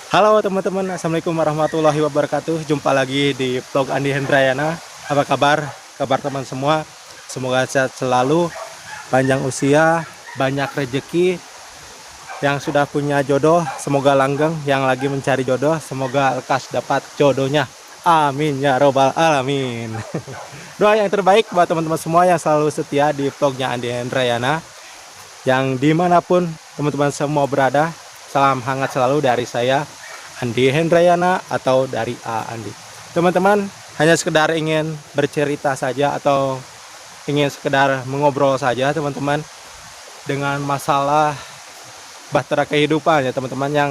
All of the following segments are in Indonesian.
Halo teman-teman, Assalamualaikum warahmatullahi wabarakatuh. Jumpa lagi di vlog Andi Hendrayana. Apa kabar? Kabar teman semua. Semoga sehat selalu, panjang usia, banyak rezeki. Yang sudah punya jodoh, semoga langgeng. Yang lagi mencari jodoh, semoga lekas dapat jodohnya. Amin ya robbal alamin. Doa yang terbaik buat teman-teman semua yang selalu setia di vlognya Andi Hendrayana. Yang dimanapun teman-teman semua berada, salam hangat selalu dari saya Andi Hendrayana atau dari A Andi. Teman-teman hanya sekedar ingin bercerita saja atau ingin sekedar mengobrol saja teman-teman dengan masalah bahtera kehidupan ya teman-teman, yang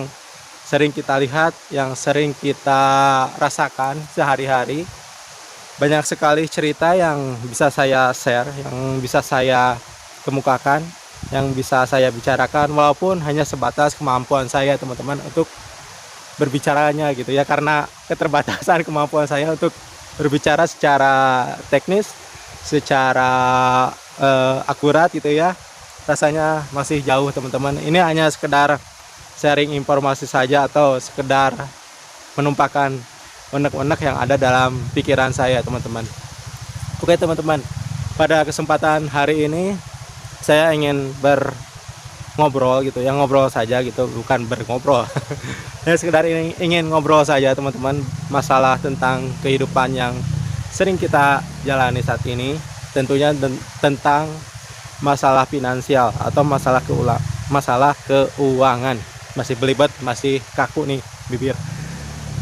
sering kita lihat, yang sering kita rasakan sehari-hari. Banyak sekali cerita yang bisa saya share, yang bisa saya kemukakan, yang bisa saya bicarakan, walaupun hanya sebatas kemampuan saya teman-teman untuk berbicaranya gitu ya, karena keterbatasan kemampuan saya untuk berbicara secara teknis, secara akurat gitu ya, rasanya masih jauh teman-teman. Ini hanya sekedar sharing informasi saja atau sekedar menumpahkan unek-unek yang ada dalam pikiran saya teman-teman. Oke teman-teman, pada kesempatan hari ini saya ingin ngobrol gitu ya, ngobrol saja gitu, bukan berngobrol. Ya sekedar ingin ngobrol saja teman-teman, masalah tentang kehidupan yang sering kita jalani saat ini, tentunya tentang masalah finansial atau masalah keuangan. Masih belibet, masih kaku nih bibir.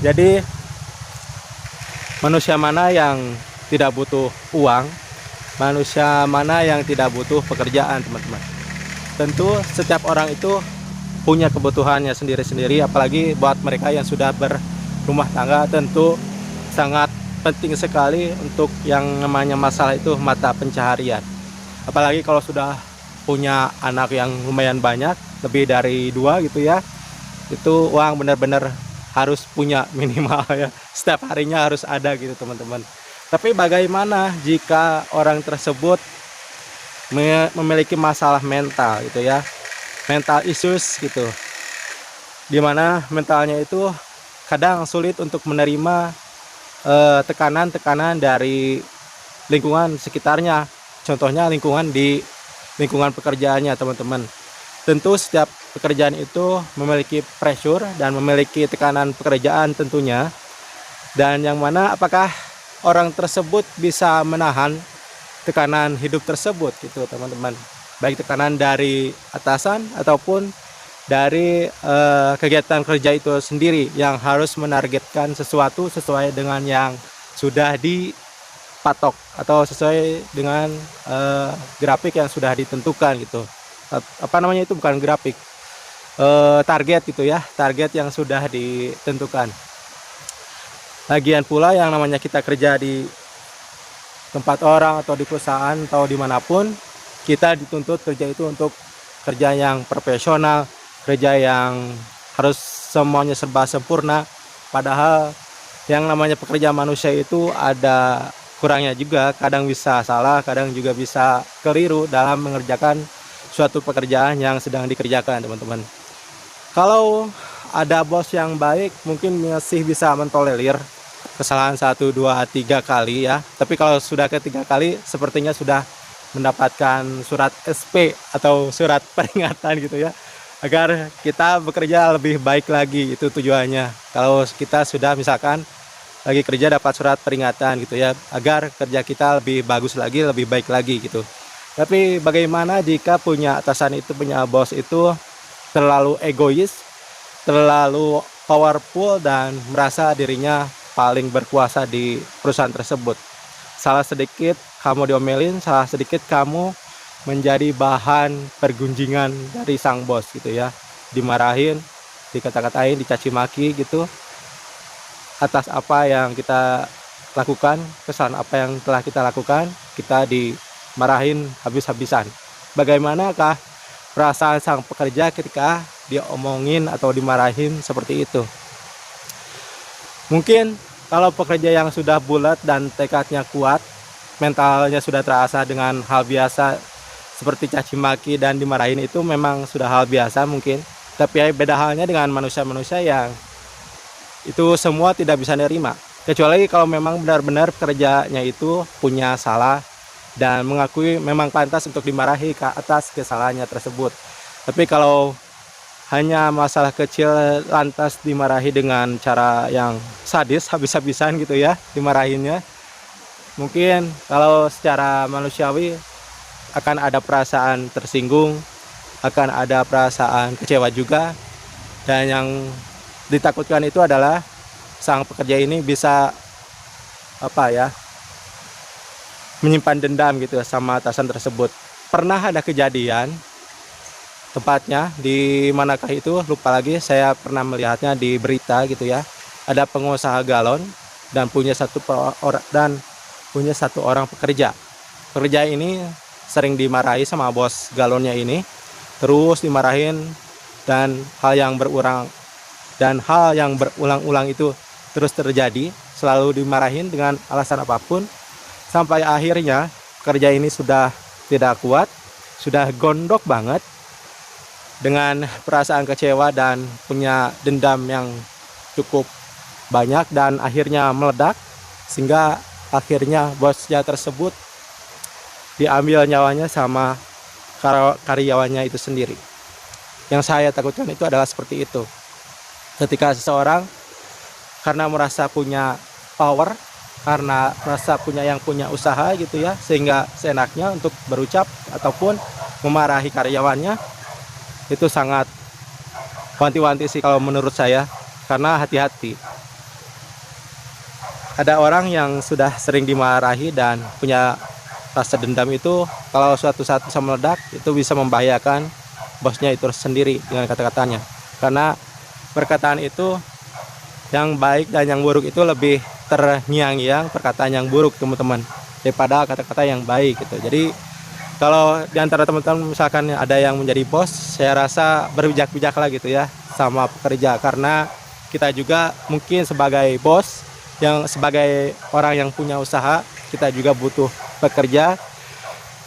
Jadi manusia mana yang tidak butuh uang, manusia mana yang tidak butuh pekerjaan teman-teman. Tentu setiap orang itu punya kebutuhannya sendiri-sendiri, apalagi buat mereka yang sudah berumah tangga, tentu sangat penting sekali untuk yang namanya masalah itu mata pencaharian. Apalagi kalau sudah punya anak yang lumayan banyak, lebih dari 2 gitu ya, itu uang benar-benar harus punya minimal ya, setiap harinya harus ada gitu teman-teman. Tapi bagaimana jika orang tersebut memiliki masalah mental gitu ya, mental issues gitu, dimana mentalnya itu kadang sulit untuk menerima tekanan-tekanan dari lingkungan sekitarnya, contohnya lingkungan pekerjaannya teman-teman. Tentu setiap pekerjaan itu memiliki pressure dan memiliki tekanan pekerjaan tentunya, dan yang mana apakah orang tersebut bisa menahan tekanan hidup tersebut gitu teman-teman, baik tekanan dari atasan ataupun dari kegiatan kerja itu sendiri yang harus menargetkan sesuatu sesuai dengan yang sudah dipatok atau sesuai dengan grafik yang sudah ditentukan gitu. Apa namanya itu, bukan grafik, target gitu ya, target yang sudah ditentukan. Lagian pula yang namanya kita kerja di tempat orang atau di perusahaan atau dimanapun, kita dituntut kerja itu untuk kerja yang profesional, kerja yang harus semuanya serba sempurna. Padahal yang namanya pekerjaan manusia itu ada kurangnya juga, kadang bisa salah, kadang juga bisa keliru dalam mengerjakan suatu pekerjaan yang sedang dikerjakan teman-teman. Kalau ada bos yang baik, mungkin masih bisa mentolerir kesalahan 1, 2, 3 kali ya. Tapi kalau sudah ketiga kali, sepertinya sudah mendapatkan surat SP atau surat peringatan gitu ya, agar kita bekerja lebih baik lagi, itu tujuannya. Kalau kita sudah misalkan lagi kerja dapat surat peringatan gitu ya, agar kerja kita lebih bagus lagi, lebih baik lagi gitu. Tapi bagaimana jika punya atasan itu, punya bos itu terlalu egois, terlalu powerful, dan merasa dirinya paling berkuasa di perusahaan tersebut. Salah sedikit kamu diomelin, salah sedikit kamu menjadi bahan pergunjingan dari sang bos gitu ya, dimarahin, dikata-katain, dicaci maki gitu, atas apa yang kita lakukan, kesalahan apa yang telah kita lakukan, kita dimarahin habis-habisan. Bagaimanakah perasaan sang pekerja ketika dia omongin atau dimarahin seperti itu? Mungkin kalau pekerja yang sudah bulat dan tekadnya kuat, mentalnya sudah terasa dengan hal biasa seperti caci maki dan dimarahin, itu memang sudah hal biasa mungkin. Tapi beda halnya dengan manusia-manusia yang itu semua tidak bisa nerima, kecuali kalau memang benar-benar pekerjanya itu punya salah dan mengakui memang pantas untuk dimarahi ke atas kesalahannya tersebut. Tapi kalau hanya masalah kecil lantas dimarahi dengan cara yang sadis, habis-habisan gitu ya dimarahinnya, mungkin kalau secara manusiawi akan ada perasaan tersinggung, akan ada perasaan kecewa juga. Dan yang ditakutkan itu adalah sang pekerja ini bisa menyimpan dendam gitu sama atasan tersebut. Pernah ada kejadian, tepatnya di manakah itu lupa lagi, saya pernah melihatnya di berita gitu ya. Ada pengusaha galon dan punya satu orang pekerja. Pekerja ini sering dimarahi sama bos galonnya ini, terus dimarahin, dan hal yang berulang-ulang itu terus terjadi, selalu dimarahin dengan alasan apapun, sampai akhirnya pekerja ini sudah tidak kuat, sudah gondok banget dengan perasaan kecewa dan punya dendam yang cukup banyak, dan akhirnya meledak sehingga akhirnya bosnya tersebut diambil nyawanya sama karyawannya itu sendiri. Yang saya takutkan itu adalah seperti itu. Ketika seseorang karena merasa punya power, karena merasa punya usaha gitu ya, sehingga seenaknya untuk berucap ataupun memarahi karyawannya, itu sangat wanti-wanti sih kalau menurut saya. Karena hati-hati, ada orang yang sudah sering dimarahi dan punya rasa dendam itu, kalau suatu saat bisa meledak, itu bisa membahayakan bosnya itu sendiri dengan kata-katanya. Karena perkataan itu yang baik dan yang buruk itu lebih terngiang-ngiang perkataan yang buruk teman-teman daripada kata-kata yang baik gitu. Jadi kalau di antara teman-teman misalkan ada yang menjadi bos, saya rasa berbijak-bijaklah gitu ya sama pekerja, karena kita juga mungkin sebagai bos, yang sebagai orang yang punya usaha, kita juga butuh pekerja,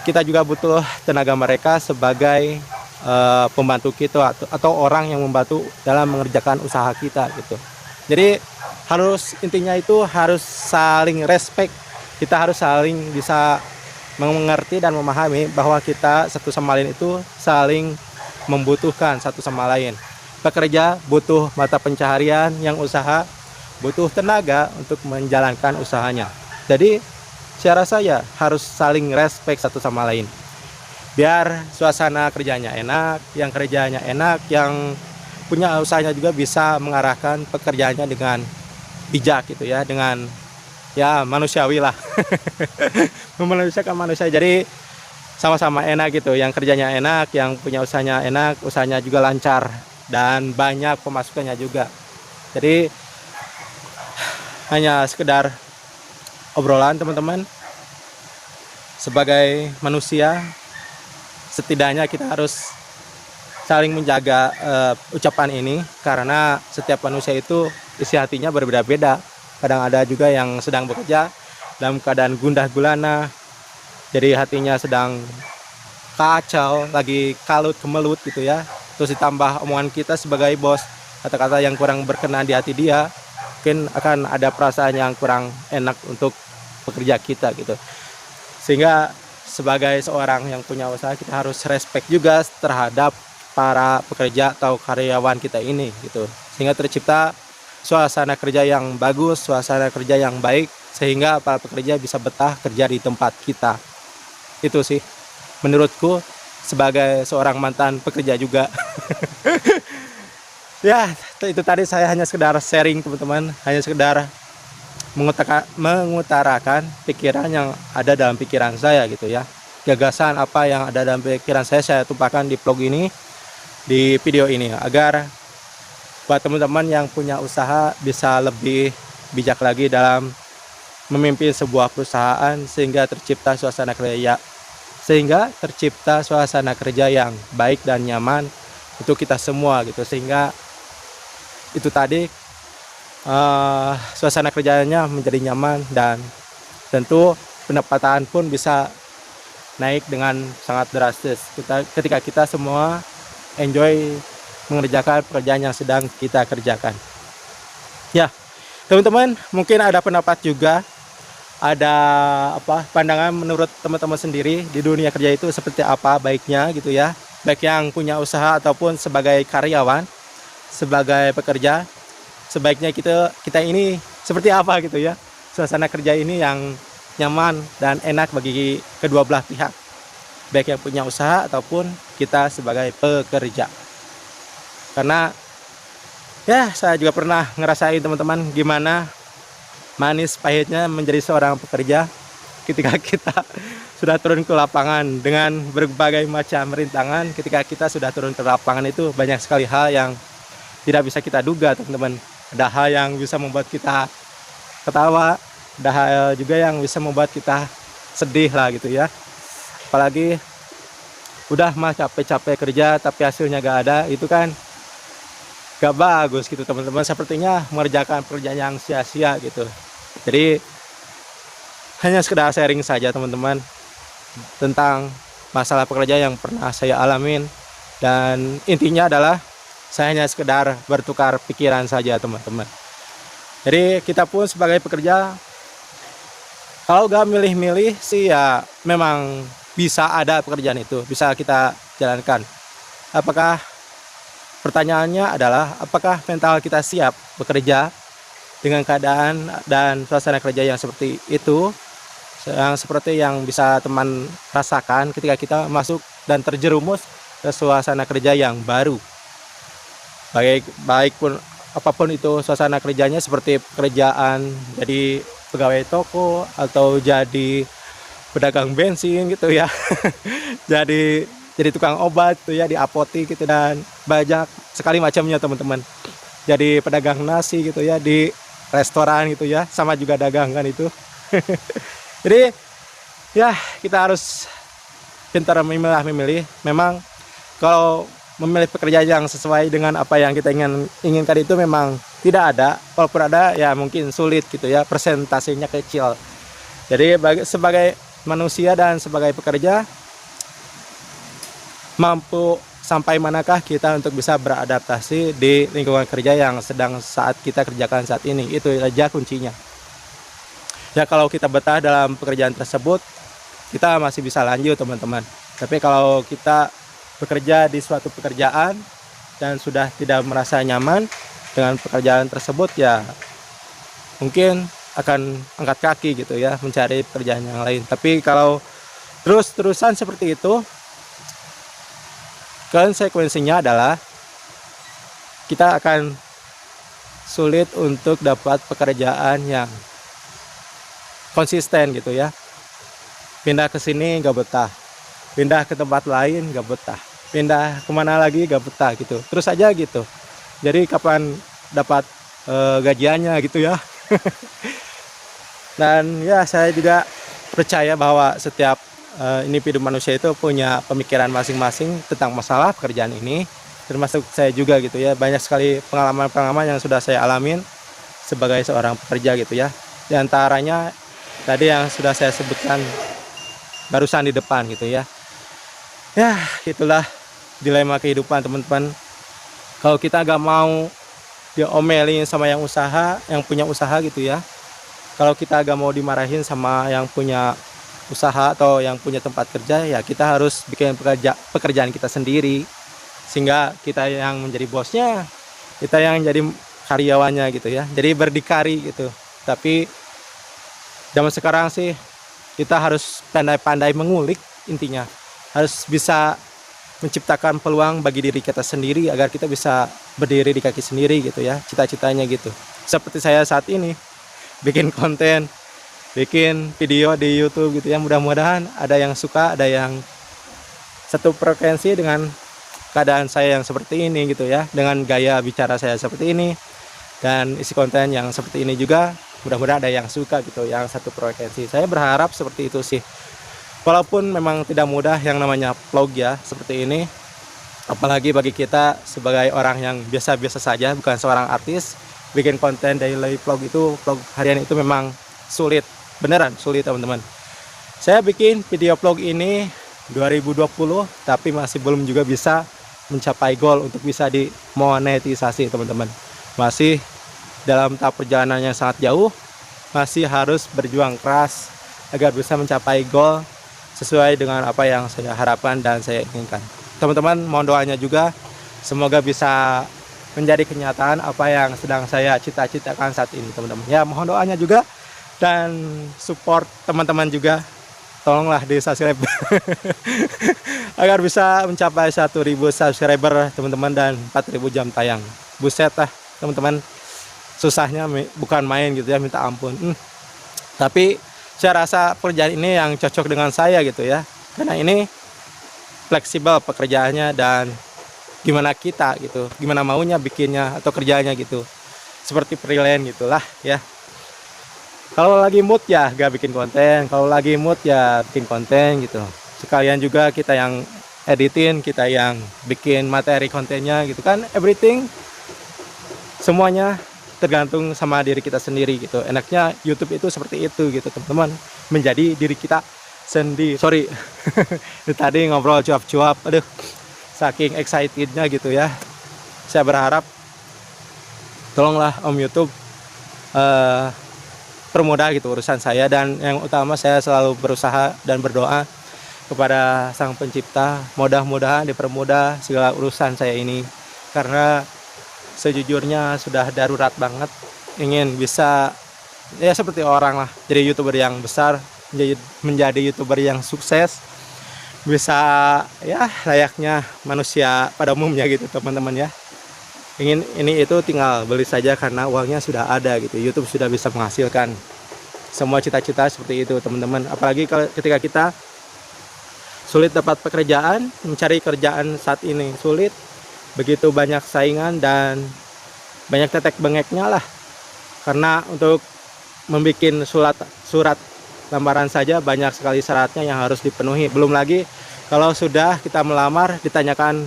kita juga butuh tenaga mereka sebagai pembantu kita atau orang yang membantu dalam mengerjakan usaha kita gitu. Jadi intinya itu harus saling respect, kita harus saling bisa mengerti dan memahami bahwa kita satu sama lain itu saling membutuhkan satu sama lain. Pekerja butuh mata pencaharian, yang usaha butuh tenaga untuk menjalankan usahanya. Jadi saya rasa ya harus saling respect satu sama lain, biar suasana kerjanya enak, yang kerjanya enak, yang punya usahanya juga bisa mengarahkan pekerjaannya dengan bijak gitu ya, dengan ya manusiawi lah. Memanusiakan manusia, jadi sama-sama enak gitu, yang kerjanya enak, yang punya usahanya enak, usahanya juga lancar dan banyak pemasukannya juga. Jadi hanya sekedar obrolan teman-teman, sebagai manusia setidaknya kita harus saling menjaga ucapan ini, karena setiap manusia itu isi hatinya berbeda-beda. Kadang ada juga yang sedang bekerja dalam keadaan gundah gulana, jadi hatinya sedang kacau, lagi kalut kemelut gitu ya. Terus ditambah omongan kita sebagai bos, kata-kata yang kurang berkenan di hati dia, mungkin akan ada perasaan yang kurang enak untuk pekerja kita gitu. Sehingga sebagai seorang yang punya usaha, kita harus respect juga terhadap para pekerja atau karyawan kita ini gitu, sehingga tercipta suasana kerja yang bagus, suasana kerja yang baik, sehingga para pekerja bisa betah kerja di tempat kita. Itu sih menurutku sebagai seorang mantan pekerja juga. Ya, itu tadi saya hanya sekedar sharing teman-teman, hanya sekedar mengutarakan pikiran yang ada dalam pikiran saya gitu ya. Gagasan apa yang ada dalam pikiran saya tumpahkan di vlog ini, di video ini, agar buat teman-teman yang punya usaha bisa lebih bijak lagi dalam memimpin sebuah perusahaan, sehingga tercipta suasana kerja yang baik dan nyaman untuk kita semua gitu. Sehingga itu tadi suasana kerjanya menjadi nyaman, dan tentu pendapatan pun bisa naik dengan sangat drastis ketika kita semua enjoy mengerjakan pekerjaan yang sedang kita kerjakan. Ya, teman-teman, mungkin ada pendapat juga, ada pandangan menurut teman-teman sendiri di dunia kerja itu seperti apa baiknya gitu ya, baik yang punya usaha ataupun sebagai karyawan, sebagai pekerja, sebaiknya kita ini seperti apa gitu ya, suasana kerja ini yang nyaman dan enak bagi kedua belah pihak, baik yang punya usaha ataupun kita sebagai pekerja. Karena ya saya juga pernah ngerasain teman-teman gimana manis pahitnya menjadi seorang pekerja ketika kita sudah turun ke lapangan dengan berbagai macam rintangan. Ketika kita sudah turun ke lapangan itu banyak sekali hal yang tidak bisa kita duga, teman-teman. Ada hal yang bisa membuat kita ketawa, ada hal juga yang bisa membuat kita sedih lah gitu ya. Apalagi udah mah capek-capek kerja tapi hasilnya gak ada, itu kan gak bagus gitu teman-teman, sepertinya mengerjakan pekerjaan yang sia-sia gitu. Jadi hanya sekedar sharing saja teman-teman tentang masalah pekerja yang pernah saya alamin, dan intinya adalah saya hanya sekedar bertukar pikiran saja teman-teman. Jadi kita pun sebagai pekerja kalau gak milih-milih sih ya memang bisa ada pekerjaan itu bisa kita jalankan. Apakah Pertanyaannya adalah apakah mental kita siap bekerja dengan keadaan dan suasana kerja yang seperti itu, yang seperti yang bisa teman rasakan ketika kita masuk dan terjerumus ke suasana kerja yang baru. Baik pun apapun itu suasana kerjanya, seperti pekerjaan jadi pegawai toko atau jadi pedagang bensin gitu ya. jadi tukang obat tuh ya di apotik gitu, dan banyak sekali macamnya teman-teman. Jadi pedagang nasi gitu ya di restoran gitu ya, sama juga dagang kan itu. Jadi ya kita harus pintar memilih. Memang kalau memilih pekerjaan yang sesuai dengan apa yang kita inginkan itu memang tidak ada. Walaupun ada ya mungkin sulit gitu ya, persentasenya kecil. Jadi sebagai manusia dan sebagai pekerja, mampu sampai manakah kita untuk bisa beradaptasi di lingkungan kerja yang sedang saat kita kerjakan saat ini. Itu saja kuncinya. Ya kalau kita betah dalam pekerjaan tersebut, kita masih bisa lanjut teman-teman. Tapi kalau kita bekerja di suatu pekerjaan dan sudah tidak merasa nyaman dengan pekerjaan tersebut, ya mungkin akan angkat kaki gitu ya, mencari pekerjaan yang lain. Tapi kalau terus-terusan seperti itu, konsekuensinya adalah kita akan sulit untuk dapat pekerjaan yang konsisten gitu ya. Pindah ke sini gak betah, pindah ke tempat lain gak betah, pindah kemana lagi gak betah gitu, terus aja gitu. Jadi kapan dapat gajiannya gitu ya. Dan ya saya juga percaya bahwa setiap individu manusia itu punya pemikiran masing-masing tentang masalah pekerjaan ini, termasuk saya juga gitu ya. Banyak sekali pengalaman-pengalaman yang sudah saya alamin sebagai seorang pekerja gitu ya. Di antaranya tadi yang sudah saya sebutkan barusan di depan gitu ya. Ya itulah dilema kehidupan teman-teman. Kalau kita gak mau diomelin sama yang punya usaha gitu ya, kalau kita gak mau dimarahin sama yang punya usaha atau yang punya tempat kerja, ya kita harus bikin pekerjaan kita sendiri, sehingga kita yang menjadi bosnya, kita yang jadi karyawannya gitu ya, jadi berdikari gitu. Tapi zaman sekarang sih kita harus pandai-pandai mengulik, intinya harus bisa menciptakan peluang bagi diri kita sendiri agar kita bisa berdiri di kaki sendiri gitu ya, cita-citanya gitu. Seperti saya saat ini bikin konten, bikin video di YouTube gitu ya, mudah-mudahan ada yang suka, ada yang satu frekuensi dengan keadaan saya yang seperti ini gitu ya, dengan gaya bicara saya seperti ini dan isi konten yang seperti ini juga, mudah-mudahan ada yang suka gitu, yang satu frekuensi. Saya berharap seperti itu sih, walaupun memang tidak mudah yang namanya vlog ya seperti ini, apalagi bagi kita sebagai orang yang biasa-biasa saja, bukan seorang artis. Bikin konten daily vlog itu, vlog harian itu memang sulit, beneran sulit teman-teman. Saya bikin video vlog ini 2020 tapi masih belum juga bisa mencapai goal untuk bisa dimonetisasi teman-teman. Masih dalam tahap perjalanan yang sangat jauh, masih harus berjuang keras agar bisa mencapai goal sesuai dengan apa yang saya harapkan dan saya inginkan. Teman-teman, mohon doanya juga semoga bisa menjadi kenyataan apa yang sedang saya cita-citakan saat ini, teman-teman. Ya, mohon doanya juga dan support teman-teman juga. Tolonglah di subscribe agar bisa mencapai 1.000 subscriber teman-teman dan 4.000 jam tayang. Buset lah teman-teman, susahnya bukan main gitu ya, minta ampun. Tapi saya rasa pekerjaan ini yang cocok dengan saya gitu ya, karena ini fleksibel pekerjaannya dan gimana kita gitu, gimana maunya bikinnya atau kerjanya gitu, seperti freelance gitulah ya. Kalau lagi mood ya gak bikin konten, kalau lagi mood ya bikin konten gitu. Sekalian juga kita yang editin, kita yang bikin materi kontennya gitu kan, everything semuanya tergantung sama diri kita sendiri gitu. Enaknya YouTube itu seperti itu gitu teman-teman, menjadi diri kita sendiri. Sorry tadi ngobrol cuap-cuap, aduh saking excitednya gitu ya. Saya berharap tolonglah Om YouTube permudah gitu urusan saya, dan yang utama saya selalu berusaha dan berdoa kepada Sang Pencipta, mudah-mudahan dipermudah segala urusan saya ini, karena sejujurnya sudah darurat banget, ingin bisa ya seperti orang lah, jadi YouTuber yang besar, menjadi YouTuber yang sukses, bisa ya layaknya manusia pada umumnya gitu teman-teman ya. Ingin ini itu tinggal beli saja karena uangnya sudah ada gitu. YouTube sudah bisa menghasilkan semua cita-cita seperti itu teman-teman. Apalagi kalau ketika kita sulit dapat pekerjaan, mencari kerjaan saat ini sulit, begitu banyak saingan dan banyak tetek bengeknya lah. Karena untuk membuat surat lamaran saja banyak sekali syaratnya yang harus dipenuhi. Belum lagi kalau sudah kita melamar ditanyakan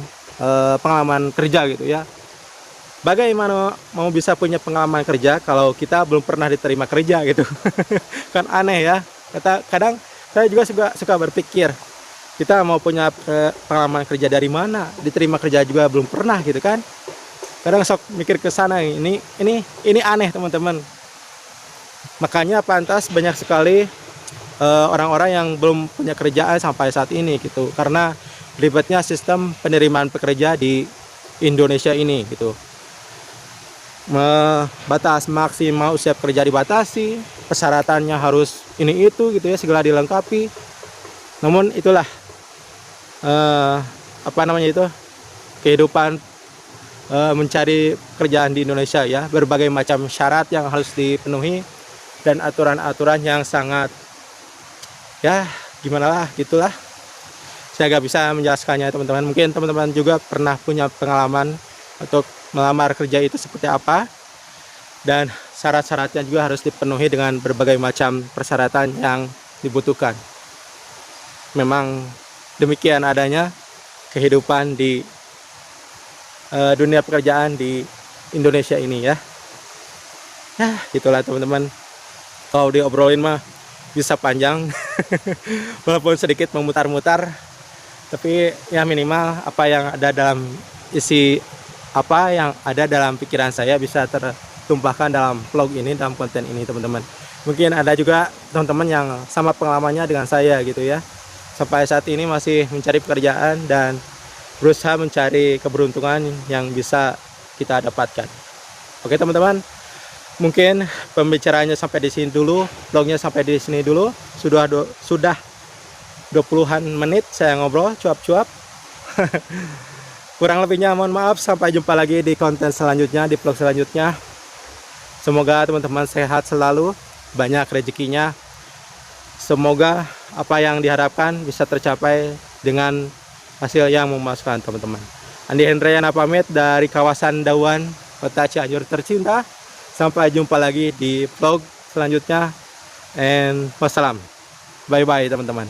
pengalaman kerja gitu ya. Bagaimana mau bisa punya pengalaman kerja kalau kita belum pernah diterima kerja gitu? Kan aneh ya. Kadang saya juga suka berpikir, kita mau punya pengalaman kerja dari mana? Diterima kerja juga belum pernah gitu kan? Kadang sok mikir ke sana, ini aneh teman-teman. Makanya pantas banyak sekali orang-orang yang belum punya kerjaan sampai saat ini gitu, karena ribetnya sistem penerimaan pekerja di Indonesia ini gitu. Batas maksimal usia kerja dibatasi, persyaratannya harus ini itu gitu ya, segala dilengkapi. Namun itulah apa namanya itu, kehidupan mencari kerjaan di Indonesia ya, berbagai macam syarat yang harus dipenuhi dan aturan-aturan yang sangat ya gimana lah gitulah. Saya gak bisa menjelaskannya teman-teman. Mungkin teman-teman juga pernah punya pengalaman untuk melamar kerja itu seperti apa, dan syarat-syaratnya juga harus dipenuhi dengan berbagai macam persyaratan yang dibutuhkan. Memang demikian adanya kehidupan di dunia pekerjaan di Indonesia ini ya. Ya gitulah teman-teman, kalau diobrolin mah bisa panjang walaupun sedikit memutar-mutar, tapi ya minimal apa yang ada dalam isi, apa yang ada dalam pikiran saya bisa tertumpahkan dalam vlog ini, dalam konten ini teman-teman. Mungkin ada juga teman-teman yang sama pengalamannya dengan saya gitu ya, sampai saat ini masih mencari pekerjaan dan berusaha mencari keberuntungan yang bisa kita dapatkan. Oke teman-teman, mungkin pembicaraannya sampai di sini dulu, vlognya sampai di sini dulu. Sudah 20-an menit saya ngobrol cuap-cuap. Kurang lebihnya mohon maaf, sampai jumpa lagi di konten selanjutnya, di vlog selanjutnya. Semoga teman-teman sehat selalu, banyak rezekinya. Semoga apa yang diharapkan bisa tercapai dengan hasil yang memuaskan teman-teman. Andi Hendriana pamit dari kawasan Dauan, Kota Cianjur tercinta. Sampai jumpa lagi di vlog selanjutnya. And wassalam. Bye-bye teman-teman.